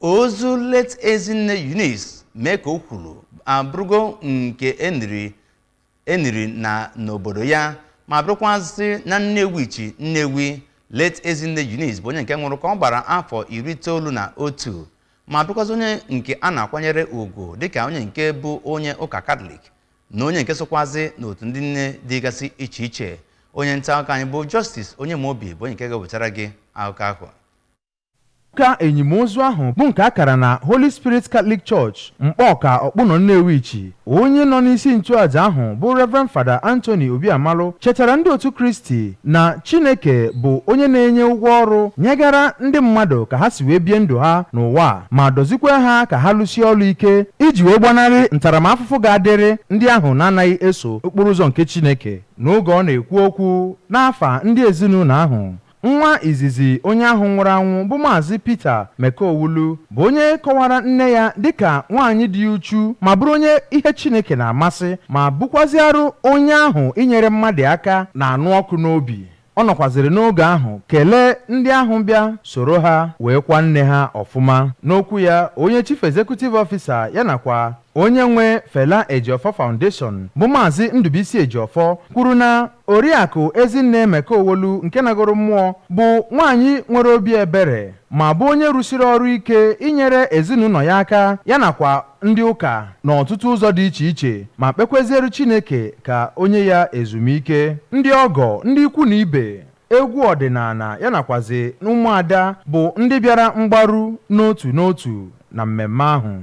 ozu late Ezinne Eunice Mekaowulu abụrụgo nke eniri na n'obodo ya ma bụrụkwazị na Nnewi late Ezinne Eunice bụ onye nke nwụrụ ka ọ gbara afọ 91 ma bụrụkwazị onye nke a na-akwanyere ugwu dịka onye nke bụ onye ụka Katọlik na onye nke sokwazi n'otu ndị nne dịgasị iche iche. Onye nta akụkọ anyị bụ Justice Onyemobi bụ onye nke ga-ewetara gị akụkọ ahụ. Ka enyimozu ahụ bụ nke akara na Holy Spirit Catholic Church Mkpọka Okpuno Nnewi. Onye nọ n'isi nchụaja ahụ bụ Reverend Father Anthony Obiamalụ chetara ndị otu Kristi na Chineke bụ onye na-enye ụgwọ ọrụ nyegara ndị mmadụ ka ha si wee bie ndụ ha n'ụwa ma dozikwa ha ka ha lụsie ọrụ ike iji wee gbanarị ntaramahụhụ ga-adịrị ndị ahụ na-anaghị eso okporo ụzọ nke Chineke. N'oge ọ na-ekwu okwu n'afa ndị ezinụlọ ahụ, nwa izizi onye ahụ nwụrụ anwụ bụ Maazị Peter Mekaowulu bụ onye kọwara nne ya dịka nwaanyị dị uchu ma bụrụ onye ihe Chineke na-amasị ma bụkwaziarụ onye ahụ inyere mmadụ aka na anụ ọkụ n'obi. Ọ nọkwaziri n'oge ahụ kelee ndị ahụ bịa soro ha wee kwa nne ha ọfụma. N'okwu ya, onye Chief Executive Officer ya nakwa onye nwe Fela Ejiofor Foundation bụ Maazị Ndubisi Ejiofor kwuru na Oriakụ Ezinne Mekaowulu nke nagoro mmụọ bụ nwaanyị nwere obi ebere ma bụ onye rụsiri ọrụ ike inyere ezinụlọ ya aka ya nakwa ndị ụka n'ọtụtụ ụzọ dị iche iche ma kpekweziere Chineke ka onye ya ezumike. Ndị ọgọ, ndị ikwu na ibe, egwu ọdịnala ya nakwazi ụmụada bụ ndị bịara mgbaru n'otu na mmemme ahụ.